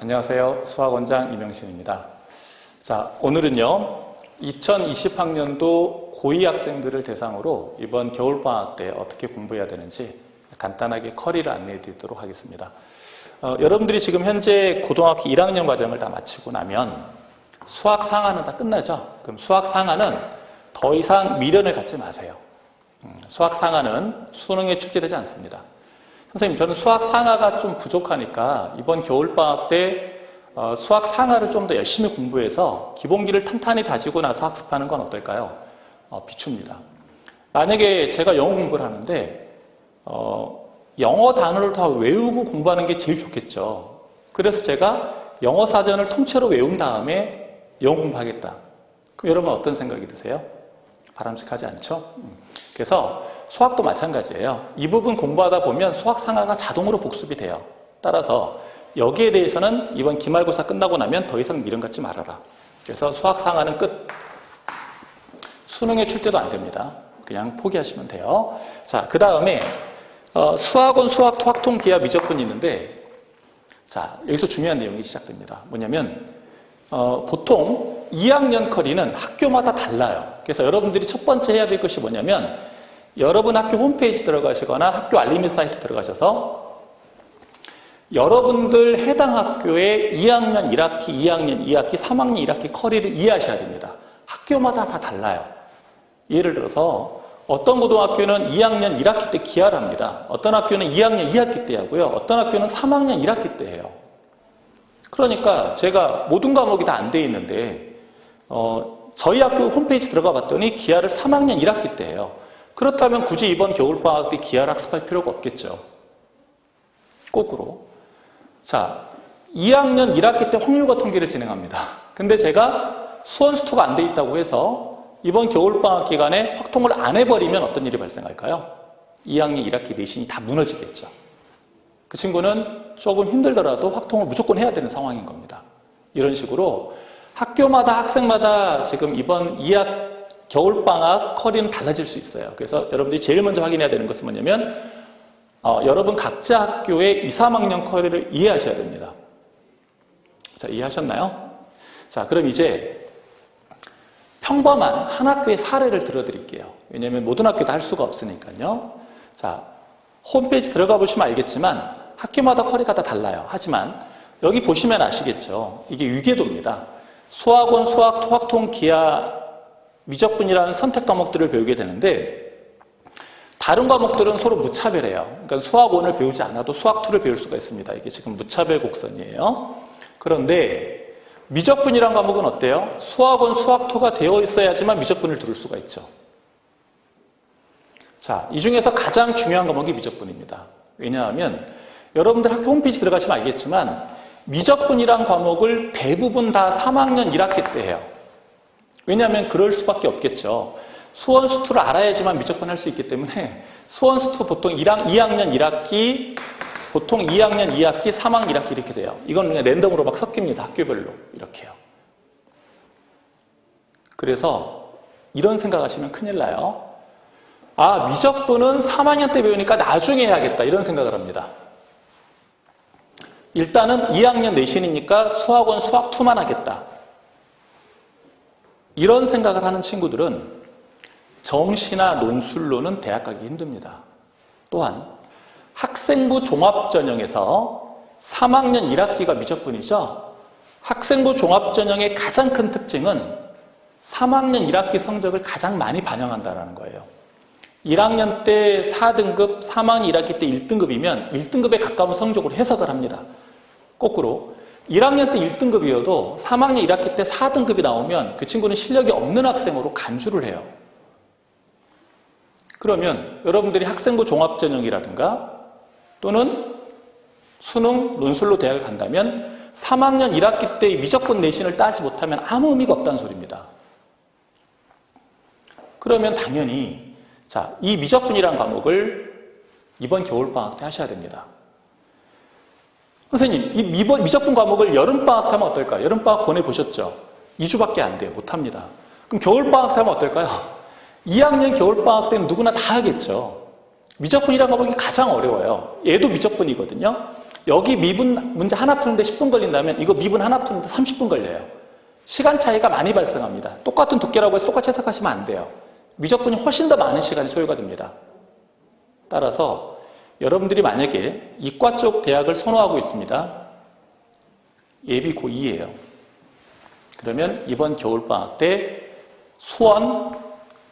안녕하세요. 수학원장 이명신입니다. 자, 오늘은요, 2020학년도 고2 학생들을 대상으로 이번 겨울방학 때 어떻게 공부해야 되는지 간단하게 커리를 안내해 드리도록 하겠습니다. 여러분들이 지금 현재 고등학교 1학년 과정을 다 마치고 나면 수학 상하는 다 끝나죠? 그럼 수학 상하는 더 이상 미련을 갖지 마세요. 수학 상하는 수능에 출제되지 않습니다. 선생님, 저는 수학 상하가 좀 부족하니까 이번 겨울방학 때 수학 상하를 좀 더 열심히 공부해서 기본기를 탄탄히 다지고 나서 학습하는 건 어떨까요? 비춥니다. 만약에 제가 영어 공부를 하는데 영어 단어를 다 외우고 공부하는 게 제일 좋겠죠. 그래서 제가 영어 사전을 통째로 외운 다음에 영어 공부하겠다. 그럼 여러분 어떤 생각이 드세요? 바람직하지 않죠? 그래서 수학도 마찬가지예요. 이 부분 공부하다 보면 수학 상하가 자동으로 복습이 돼요. 따라서 여기에 대해서는 이번 기말고사 끝나고 나면 더 이상 미련 갖지 말아라. 그래서 수학 상하는 끝. 수능에 출제도 안 됩니다. 그냥 포기하시면 돼요. 자, 그 다음에 수학원, 수학, 토학통, 기하, 미적분이 있는데, 자, 여기서 중요한 내용이 시작됩니다. 뭐냐면 보통 2학년 커리는 학교마다 달라요. 그래서 여러분들이 첫 번째 해야 될 것이 뭐냐면 여러분 학교 홈페이지 들어가시거나 학교 알림이 사이트 들어가셔서 여러분들 해당 학교의 2학년 1학기, 2학년 2학기, 3학년 1학기 커리를 이해하셔야 됩니다. 학교마다 다 달라요. 예를 들어서 어떤 고등학교는 2학년 1학기 때 기하를 합니다. 어떤 학교는 2학년 2학기 때 하고요. 어떤 학교는 3학년 1학기 때 해요. 그러니까 제가 모든 과목이 다 안 돼 있는데 저희 학교 홈페이지 들어가 봤더니 기하를 3학년 1학기 때 해요. 그렇다면 굳이 이번 겨울방학 때 기하를 학습할 필요가 없겠죠. 거꾸로. 자, 2학년 1학기 때 확률과 통계를 진행합니다. 근데 제가 수원수투가 안 돼 있다고 해서 이번 겨울방학 기간에 확통을 안 해버리면 어떤 일이 발생할까요? 2학년 1학기 내신이 다 무너지겠죠. 그 친구는 조금 힘들더라도 확통을 무조건 해야 되는 상황인 겁니다. 이런 식으로 학교마다 학생마다 지금 이번 2학 겨울방학 커리는 달라질 수 있어요. 그래서 여러분들이 제일 먼저 확인해야 되는 것은 뭐냐면 여러분 각자 학교의 2, 3학년 커리를 이해하셔야 됩니다. 자, 이해하셨나요? 자, 그럼 이제 평범한 한 학교의 사례를 들어드릴게요. 왜냐하면 모든 학교 다 할 수가 없으니까요. 자, 홈페이지 들어가 보시면 알겠지만 학교마다 커리가 다 달라요. 하지만 여기 보시면 아시겠죠. 이게 위계도입니다. 수학원, 수학, 토학통, 기하, 미적분이라는 선택 과목들을 배우게 되는데 다른 과목들은 서로 무차별해요. 그러니까 수학원을 배우지 않아도 수학2를 배울 수가 있습니다. 이게 지금 무차별 곡선이에요. 그런데 미적분이라는 과목은 어때요? 수학원, 수학2가 되어 있어야지만 미적분을 들을 수가 있죠. 자, 이 중에서 가장 중요한 과목이 미적분입니다. 왜냐하면 여러분들 학교 홈페이지 들어가시면 알겠지만 미적분이란 과목을 대부분 다 3학년 1학기 때 해요. 왜냐하면 그럴 수밖에 없겠죠. 수원수투를 알아야지만 미적분 할 수 있기 때문에 수원수투 보통 2학년 1학기, 보통 2학년 2학기, 3학년 1학기 이렇게 돼요. 이건 그냥 랜덤으로 막 섞입니다. 학교별로. 이렇게요. 그래서 이런 생각하시면 큰일 나요. 아, 미적분은 3학년 때 배우니까 나중에 해야겠다. 이런 생각을 합니다. 일단은 2학년 내신이니까 수학원, 수학2만 하겠다. 이런 생각을 하는 친구들은 정시나 논술로는 대학 가기 힘듭니다. 또한 학생부 종합전형에서 3학년 1학기가 미적분이죠. 학생부 종합전형의 가장 큰 특징은 3학년 1학기 성적을 가장 많이 반영한다는 거예요. 1학년 때 4등급, 3학년 1학기 때 1등급이면 1등급에 가까운 성적으로 해석을 합니다. 거꾸로 1학년 때 1등급이어도 3학년 1학기 때 4등급이 나오면 그 친구는 실력이 없는 학생으로 간주를 해요. 그러면 여러분들이 학생부 종합전형이라든가 또는 수능, 논술로 대학을 간다면 3학년 1학기 때 미적분 내신을 따지 못하면 아무 의미가 없다는 소리입니다. 그러면 당연히 자, 이 미적분이라는 과목을 이번 겨울방학 때 하셔야 됩니다. 선생님, 이 미적분 과목을 여름방학 때 하면 어떨까요? 여름방학 보내보셨죠? 2주밖에 안 돼요. 못합니다. 그럼 겨울방학 때 하면 어떨까요? 2학년 겨울방학 때는 누구나 다 하겠죠. 미적분이라는 과목이 가장 어려워요. 얘도 미적분이거든요. 여기 미분 문제 하나 푸는데 10분 걸린다면 이거 미분 하나 푸는데 30분 걸려요. 시간 차이가 많이 발생합니다. 똑같은 두께라고 해서 똑같이 해석하시면 안 돼요. 미적분이 훨씬 더 많은 시간이 소요가 됩니다. 따라서 여러분들이 만약에 이과 쪽 대학을 선호하고 있습니다. 예비 고2예요. 그러면 이번 겨울방학 때 수원,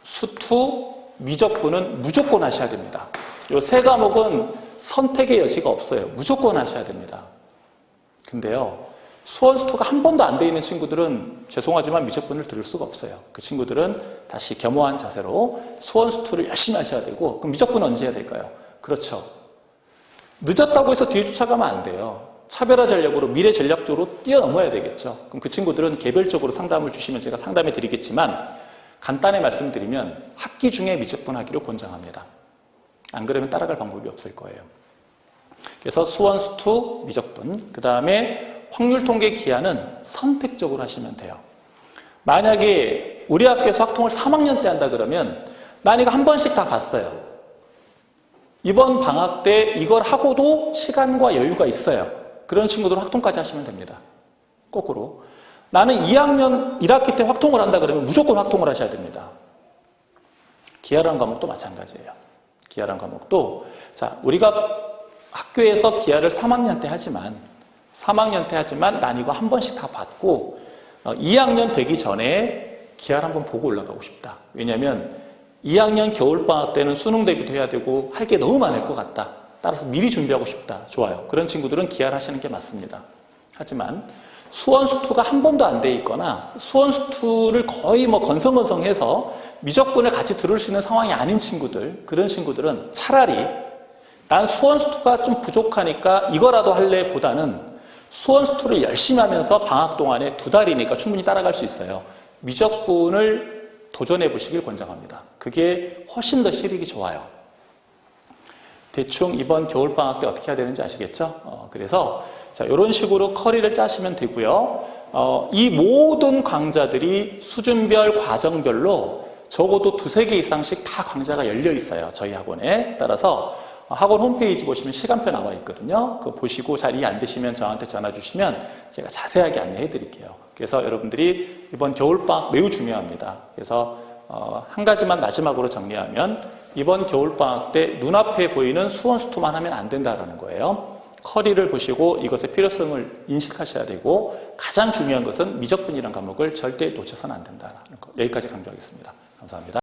수투, 미적분은 무조건 하셔야 됩니다. 이 세 과목은 선택의 여지가 없어요. 무조건 하셔야 됩니다. 근데요, 수원, 수투가 한 번도 안 돼 있는 친구들은 죄송하지만 미적분을 들을 수가 없어요. 그 친구들은 다시 겸허한 자세로 수원, 수투를 열심히 하셔야 되고, 그럼 미적분은 언제 해야 될까요? 그렇죠. 늦었다고 해서 뒤에 쫓아가면 안 돼요. 차별화 전략으로 미래 전략적으로 뛰어넘어야 되겠죠. 그럼 그 친구들은 개별적으로 상담을 주시면 제가 상담해 드리겠지만 간단히 말씀드리면 학기 중에 미적분 하기를 권장합니다. 안 그러면 따라갈 방법이 없을 거예요. 그래서 수원, 수투, 미적분, 그 다음에 확률 통계 기하는 선택적으로 하시면 돼요. 만약에 우리 학교에서 확통을 3학년 때 한다 그러면 난 이거 한 번씩 다 봤어요. 이번 방학 때 이걸 하고도 시간과 여유가 있어요. 그런 친구들은 확통까지 하시면 됩니다. 거꾸로. 나는 2학년 1학기 때 확통을 한다 그러면 무조건 확통을 하셔야 됩니다. 기하라는 과목도 마찬가지예요. 기하라는 과목도 자 우리가 학교에서 기하를 3학년 때 하지만 난 이거 한 번씩 다 봤고 2학년 되기 전에 기하를 한번 보고 올라가고 싶다. 왜냐하면 2학년 겨울방학 때는 수능 대비도 해야 되고 할 게 너무 많을 것 같다. 따라서 미리 준비하고 싶다. 좋아요. 그런 친구들은 기하를 하시는 게 맞습니다. 하지만 수원수투가 한 번도 안 돼 있거나 수원수투를 거의 건성건성해서 미적분을 같이 들을 수 있는 상황이 아닌 친구들, 그런 친구들은 차라리 난 수원수투가 좀 부족하니까 이거라도 할래 보다는 수원수투를 열심히 하면서 방학 동안에 2달이니까 충분히 따라갈 수 있어요. 미적분을 도전해 보시길 권장합니다. 그게 훨씬 더 실익이 좋아요. 대충 이번 겨울방학 때 어떻게 해야 되는지 아시겠죠? 그래서 자, 이런 식으로 커리를 짜시면 되고요. 이 모든 강좌들이 수준별, 과정별로 적어도 2-3개 이상씩 다 강좌가 열려 있어요. 저희 학원에. 따라서 학원 홈페이지 보시면 시간표 나와 있거든요. 그거 보시고 잘 이해 안 되시면 저한테 전화 주시면 제가 자세하게 안내해 드릴게요. 그래서 여러분들이 이번 겨울방학 매우 중요합니다. 그래서 한 가지만 마지막으로 정리하면 이번 겨울방학 때 눈앞에 보이는 수원수투만 하면 안 된다는 거예요. 커리를 보시고 이것의 필요성을 인식하셔야 되고 가장 중요한 것은 미적분이라는 과목을 절대 놓쳐서는 안 된다는 거. 여기까지 강조하겠습니다. 감사합니다.